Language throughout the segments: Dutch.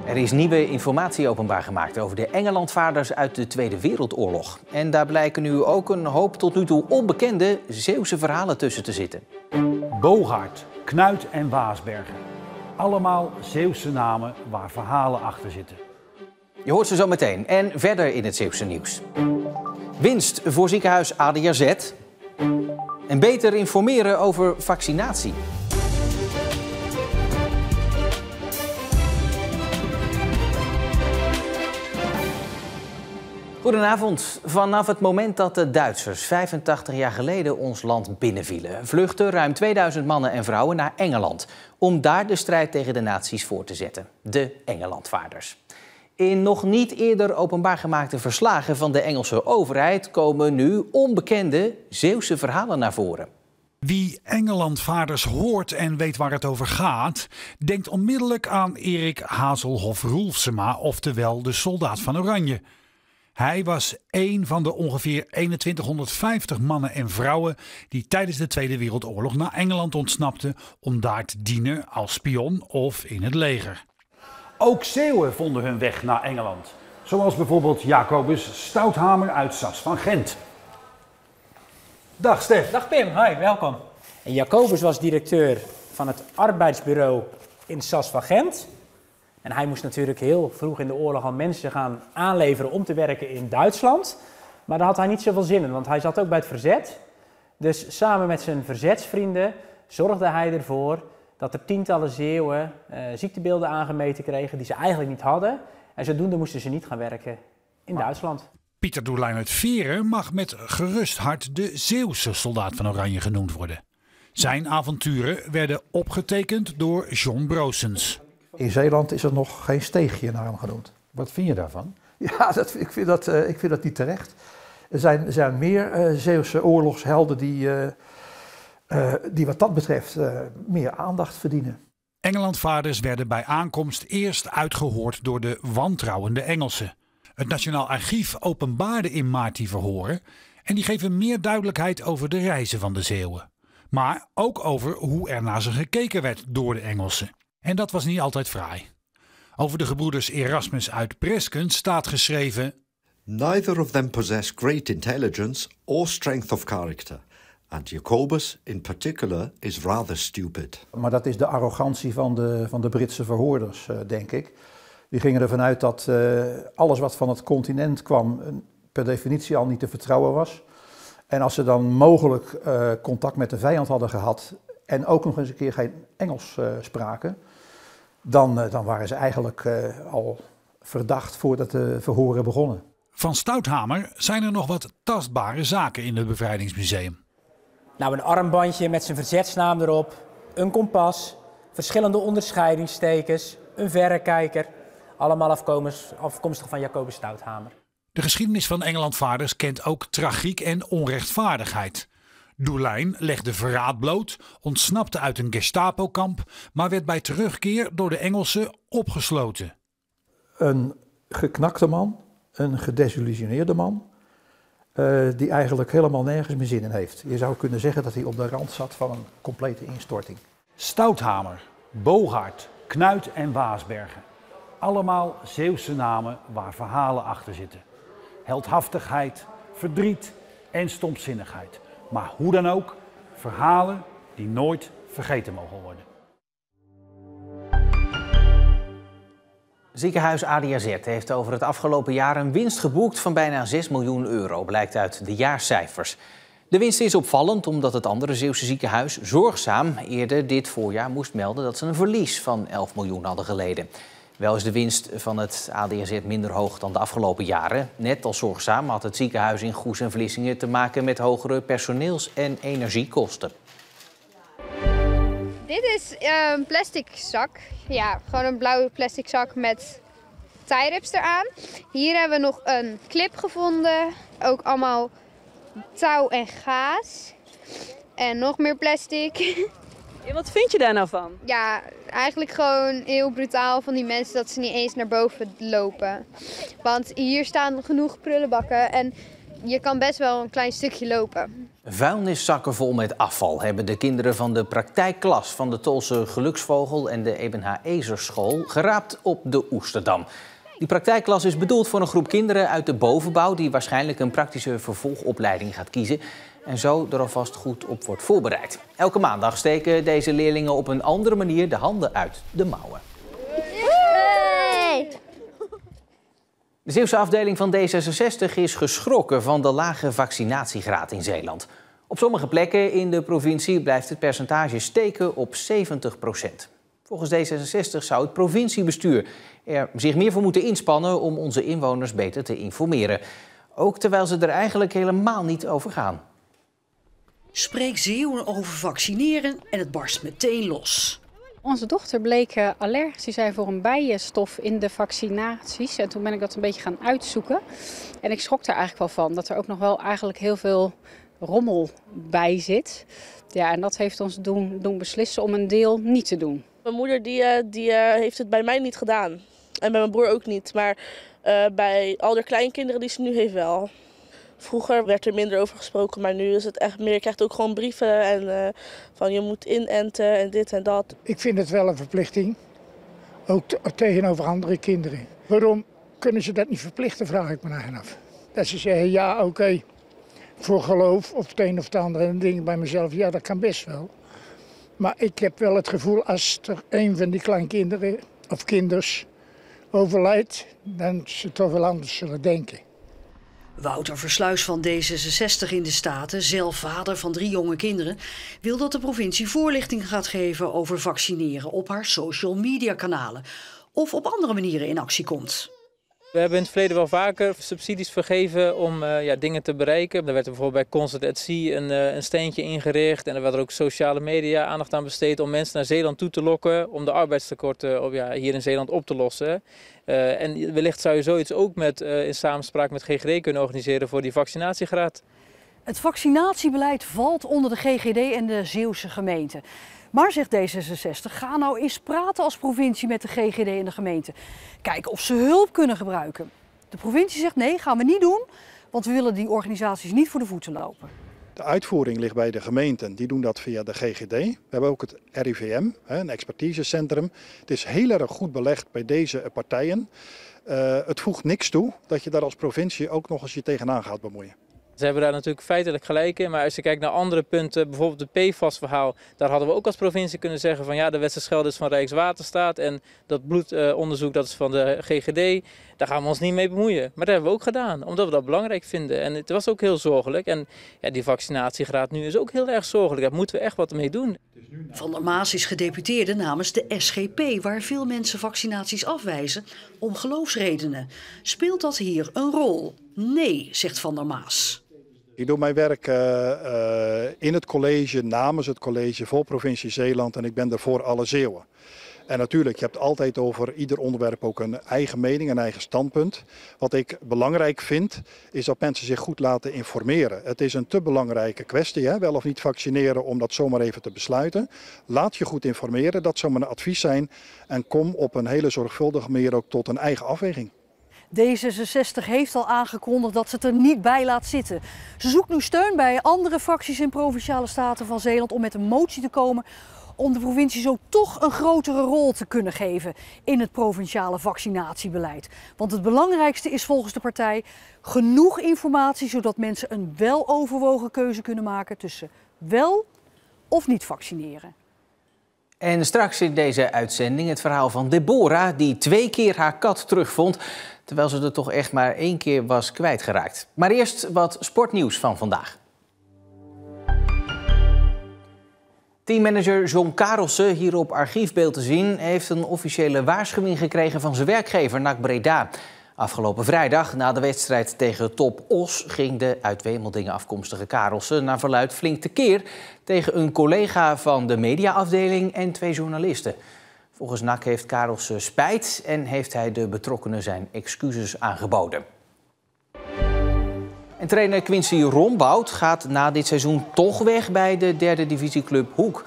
Er is nieuwe informatie openbaar gemaakt over de Engelandvaarders uit de Tweede Wereldoorlog. En daar blijken nu ook een hoop tot nu toe onbekende Zeeuwse verhalen tussen te zitten. Boogaard, Knuit en Waasbergen. Allemaal Zeeuwse namen waar verhalen achter zitten. Je hoort ze zo meteen. En verder in het Zeeuwse nieuws. Winst voor ziekenhuis ADRZ. En beter informeren over vaccinatie. Goedenavond. Vanaf het moment dat de Duitsers 85 jaar geleden ons land binnenvielen, vluchtten ruim 2000 mannen en vrouwen naar Engeland om daar de strijd tegen de nazi's voor te zetten. De Engelandvaarders. In nog niet eerder openbaar gemaakte verslagen van de Engelse overheid komen nu onbekende Zeeuwse verhalen naar voren. Wie Engelandvaarders hoort en weet waar het over gaat, denkt onmiddellijk aan Erik Hazelhoff-Roelfsema, oftewel de soldaat van Oranje. Hij was één van de ongeveer 2150 mannen en vrouwen die tijdens de Tweede Wereldoorlog naar Engeland ontsnapten om daar te dienen als spion of in het leger. Ook Zeeuwen vonden hun weg naar Engeland. Zoals bijvoorbeeld Jacobus Stouthamer uit Sas van Gent. Dag Stef. Dag Pim, hoi, welkom. En Jacobus was directeur van het arbeidsbureau in Sas van Gent. En hij moest natuurlijk heel vroeg in de oorlog al mensen gaan aanleveren om te werken in Duitsland. Maar daar had hij niet zoveel zin in, want hij zat ook bij het verzet. Dus samen met zijn verzetsvrienden zorgde hij ervoor dat er tientallen Zeeuwen ziektebeelden aangemeten kregen die ze eigenlijk niet hadden. En zodoende moesten ze niet gaan werken in Duitsland. Pieter Doelijn uit Veren mag met gerust hart de Zeeuwse soldaat van Oranje genoemd worden. Zijn avonturen werden opgetekend door John Broosens. In Zeeland is er nog geen steegje naar hem genoemd. Wat vind je daarvan? Ja, ik vind dat niet terecht. Er zijn meer Zeeuwse oorlogshelden die wat dat betreft meer aandacht verdienen. Engelandvaarders werden bij aankomst eerst uitgehoord door de wantrouwende Engelsen. Het Nationaal Archief openbaarde in maart die verhoren en die geven meer duidelijkheid over de reizen van de Zeeuwen. Maar ook over hoe er naar ze gekeken werd door de Engelsen. En dat was niet altijd fraai. Over de gebroeders Erasmus uit Presken staat geschreven: Neither of them possess great intelligence or strength of character. And Jacobus in particular is rather stupid. Maar dat is de arrogantie van de Britse verhoorders, denk ik. Die gingen ervan uit dat alles wat van het continent kwam per definitie al niet te vertrouwen was. En als ze dan mogelijk contact met de vijand hadden gehad en ook nog eens een keer geen Engels spraken, dan waren ze eigenlijk al verdacht voordat de verhoren begonnen. Van Stouthamer zijn er nog wat tastbare zaken in het Bevrijdingsmuseum. Nou, een armbandje met zijn verzetsnaam erop, een kompas, verschillende onderscheidingstekens, een verrekijker. Allemaal afkomstig van Jacobus Stouthamer. De geschiedenis van Engelandvaarders kent ook tragiek en onrechtvaardigheid. Doelijn legde verraad bloot, ontsnapte uit een Gestapo-kamp, maar werd bij terugkeer door de Engelsen opgesloten. Een geknakte man, een gedesillusioneerde man, die eigenlijk helemaal nergens meer zin in heeft. Je zou kunnen zeggen dat hij op de rand zat van een complete instorting. Stouthamer, Boogaard, Knuit en Waasbergen. Allemaal Zeeuwse namen waar verhalen achter zitten. Heldhaftigheid, verdriet en stomzinnigheid. Maar hoe dan ook, verhalen die nooit vergeten mogen worden. Ziekenhuis ADRZ heeft over het afgelopen jaar een winst geboekt van bijna 6 miljoen euro, blijkt uit de jaarcijfers. De winst is opvallend omdat het andere Zeeuwse ziekenhuis Zorgzaam eerder dit voorjaar moest melden dat ze een verlies van 11 miljoen hadden geleden. Wel is de winst van het ADRZ minder hoog dan de afgelopen jaren. Net als Zorgzaam had het ziekenhuis in Goes en Vlissingen te maken met hogere personeels- en energiekosten. Dit is een plastic zak. Ja, gewoon een blauwe plastic zak met tie-rips eraan. Hier hebben we nog een clip gevonden. Ook allemaal touw en gaas. En nog meer plastic. En wat vind je daar nou van? Ja, eigenlijk gewoon heel brutaal van die mensen dat ze niet eens naar boven lopen. Want hier staan genoeg prullenbakken en je kan best wel een klein stukje lopen. Vuilniszakken vol met afval hebben de kinderen van de praktijkklas van de Tolse Geluksvogel en de Eben H. Ezerschool geraapt op de Oesterdam. Die praktijkklas is bedoeld voor een groep kinderen uit de bovenbouw die waarschijnlijk een praktische vervolgopleiding gaat kiezen en zo er alvast goed op wordt voorbereid. Elke maandag steken deze leerlingen op een andere manier de handen uit de mouwen. Hey! De Zeeuwse afdeling van D66 is geschrokken van de lage vaccinatiegraad in Zeeland. Op sommige plekken in de provincie blijft het percentage steken op 70%. Volgens D66 zou het provinciebestuur er zich meer voor moeten inspannen om onze inwoners beter te informeren. Ook terwijl ze er eigenlijk helemaal niet over gaan. Spreek Zeeuwen over vaccineren en het barst meteen los. Onze dochter bleek allergisch te zijn voor een bijenstof in de vaccinaties. En toen ben ik dat een beetje gaan uitzoeken. En ik schrok er eigenlijk wel van dat er ook nog wel eigenlijk heel veel rommel bij zit. Ja, en dat heeft ons doen beslissen om een deel niet te doen. Mijn moeder die heeft het bij mij niet gedaan. En bij mijn broer ook niet. Maar bij al de kleinkinderen die ze nu heeft wel. Vroeger werd er minder over gesproken, maar nu is het echt meer. Je krijgt ook gewoon brieven en van je moet inenten en dit en dat. Ik vind het wel een verplichting, ook tegenover andere kinderen. Waarom kunnen ze dat niet verplichten, vraag ik me eigenlijk af. Dat ze zeggen, ja oké, voor geloof of het een of het andere. En dan denk ik bij mezelf, ja dat kan best wel. Maar ik heb wel het gevoel, als er een van die kleinkinderen of kinders overlijdt, dan ze toch wel anders zullen denken. Wouter Versluis van D66 in de Staten, zelf vader van 3 jonge kinderen, wil dat de provincie voorlichting gaat geven over vaccineren op haar social media kanalen of op andere manieren in actie komt. We hebben in het verleden wel vaker subsidies vergeven om dingen te bereiken. Er werd bijvoorbeeld bij Concert at Sea een steentje ingericht en er werd er ook sociale media aandacht aan besteed om mensen naar Zeeland toe te lokken om de arbeidstekorten hier in Zeeland op te lossen. En wellicht zou je zoiets ook in samenspraak met GGD kunnen organiseren voor die vaccinatiegraad. Het vaccinatiebeleid valt onder de GGD en de Zeeuwse gemeente. Maar, zegt D66, ga nou eens praten als provincie met de GGD en de gemeente. Kijken of ze hulp kunnen gebruiken. De provincie zegt nee, gaan we niet doen, want we willen die organisaties niet voor de voeten lopen. De uitvoering ligt bij de gemeenten, die doen dat via de GGD. We hebben ook het RIVM, een expertisecentrum. Het is heel erg goed belegd bij deze partijen. Het voegt niks toe dat je daar als provincie ook nog eens je tegenaan gaat bemoeien. Ze hebben daar natuurlijk feitelijk gelijk in, maar als je kijkt naar andere punten, bijvoorbeeld het PFAS-verhaal, daar hadden we ook als provincie kunnen zeggen van ja, de Westerschelde is van Rijkswaterstaat en dat bloedonderzoek dat is van de GGD, daar gaan we ons niet mee bemoeien. Maar dat hebben we ook gedaan, omdat we dat belangrijk vinden. En het was ook heel zorgelijk en ja, die vaccinatiegraad nu is ook heel erg zorgelijk, daar moeten we echt wat mee doen. Van der Maas is gedeputeerde namens de SGP, waar veel mensen vaccinaties afwijzen om geloofsredenen. Speelt dat hier een rol? Nee, zegt Van der Maas. Ik doe mijn werk in het college, namens het college voor provincie Zeeland en ik ben er voor alle Zeeuwen. En natuurlijk, je hebt altijd over ieder onderwerp ook een eigen mening, een eigen standpunt. Wat ik belangrijk vind, is dat mensen zich goed laten informeren. Het is een te belangrijke kwestie, hè? Wel of niet vaccineren, om dat zomaar even te besluiten. Laat je goed informeren, dat zou mijn advies zijn. En kom op een hele zorgvuldige manier ook tot een eigen afweging. D66 heeft al aangekondigd dat ze het er niet bij laat zitten. Ze zoekt nu steun bij andere fracties in Provinciale Staten van Zeeland om met een motie te komen om de provincie zo toch een grotere rol te kunnen geven in het provinciale vaccinatiebeleid. Want het belangrijkste is volgens de partij genoeg informatie zodat mensen een weloverwogen keuze kunnen maken tussen wel of niet vaccineren. En straks in deze uitzending het verhaal van Deborah, die 2 keer haar kat terugvond, terwijl ze er toch echt maar 1 keer was kwijtgeraakt. Maar eerst wat sportnieuws van vandaag. Teammanager John Karelsen, hier op archiefbeeld te zien, heeft een officiële waarschuwing gekregen van zijn werkgever NAC Breda. Afgelopen vrijdag, na de wedstrijd tegen Top Os, ging de uit Wemeldingen afkomstige Karelsen naar verluidt flink tekeer tegen een collega van de mediaafdeling en 2 journalisten. Volgens NAC heeft Karelsen spijt en heeft hij de betrokkenen zijn excuses aangeboden. En trainer Quincy Rombout gaat na dit seizoen toch weg bij de 3e divisieclub Hoek.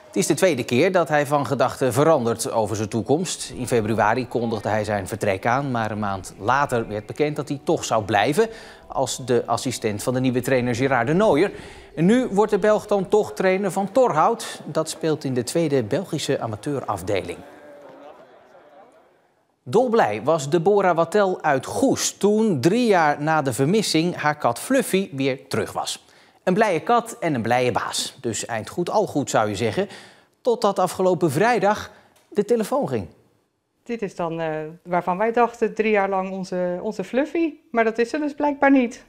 Het Het is de tweede keer dat hij van gedachten verandert over zijn toekomst. In februari kondigde hij zijn vertrek aan, maar een maand later werd bekend dat hij toch zou blijven als de assistent van de nieuwe trainer Gérard de Nooijer. En nu wordt de Belg dan toch trainer van Torhout. Dat speelt in de tweede Belgische amateurafdeling. Dolblij was Deborah Wattel uit Goes toen 3 jaar na de vermissing haar kat Fluffy weer terug was. Een blije kat en een blije baas. Dus eind goed al goed zou je zeggen. Totdat afgelopen vrijdag de telefoon ging. Dit is dan waarvan wij dachten 3 jaar lang onze Fluffy. Maar dat is ze dus blijkbaar niet.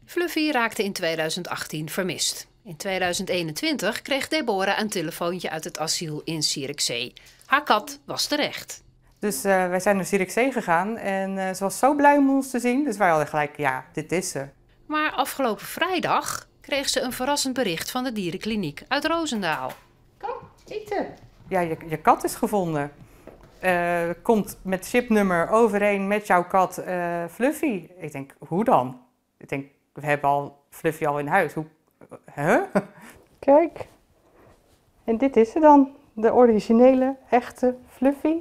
Fluffy raakte in 2018 vermist. In 2021 kreeg Deborah een telefoontje uit het asiel in Zierikzee. Haar kat was terecht. Dus wij zijn naar Zierikzee gegaan en ze was zo blij om ons te zien. Dus wij hadden gelijk, ja, dit is ze. Maar afgelopen vrijdag kreeg ze een verrassend bericht van de dierenkliniek uit Roosendaal. Kom, eten. Ja, je kat is gevonden. Komt met chipnummer overeen met jouw kat Fluffy. Ik denk, hoe dan? Ik denk, we hebben al Fluffy al in huis. Hoe? Huh? Kijk. En dit is ze dan. De originele, echte Fluffy.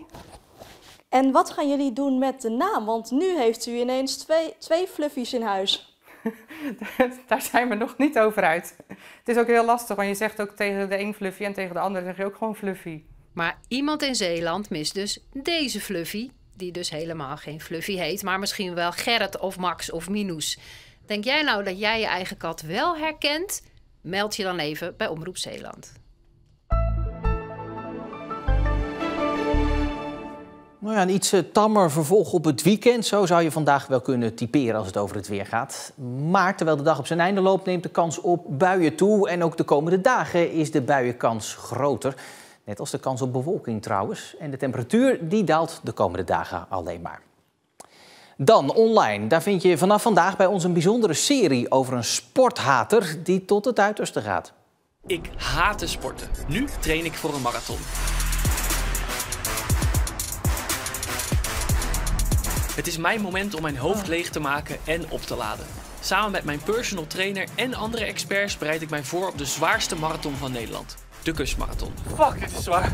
En wat gaan jullie doen met de naam? Want nu heeft u ineens twee Fluffies in huis. Daar zijn we nog niet over uit. Het is ook heel lastig, want je zegt ook tegen de een Fluffy en tegen de ander zeg je ook gewoon Fluffy. Maar iemand in Zeeland mist dus deze Fluffy, die dus helemaal geen Fluffy heet, maar misschien wel Gerrit of Max of Minus. Denk jij nou dat jij je eigen kat wel herkent? Meld je dan even bij Omroep Zeeland. Nou ja, een iets tammer vervolg op het weekend. Zo zou je vandaag wel kunnen typeren als het over het weer gaat. Maar terwijl de dag op zijn einde loopt, neemt de kans op buien toe. En ook de komende dagen is de buienkans groter. Net als de kans op bewolking trouwens. En de temperatuur die daalt de komende dagen alleen maar. Dan online. Daar vind je vanaf vandaag bij ons een bijzondere serie over een sporthater die tot het uiterste gaat. Ik haatte sporten. Nu train ik voor een marathon. Het is mijn moment om mijn hoofd leeg te maken en op te laden. Samen met mijn personal trainer en andere experts bereid ik mij voor op de zwaarste marathon van Nederland. De Kustmarathon. Fuck, dit is zwaar.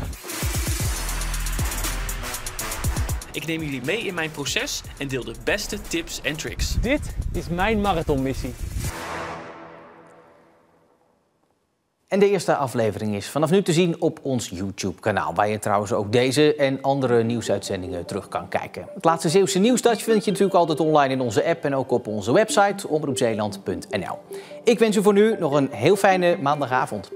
Ik neem jullie mee in mijn proces en deel de beste tips en tricks. Dit is mijn marathonmissie. En de eerste aflevering is vanaf nu te zien op ons YouTube-kanaal, waar je trouwens ook deze en andere nieuwsuitzendingen terug kan kijken. Het laatste Zeeuwse nieuws dat vind je natuurlijk altijd online in onze app en ook op onze website omroepzeeland.nl. Ik wens u voor nu nog een heel fijne maandagavond.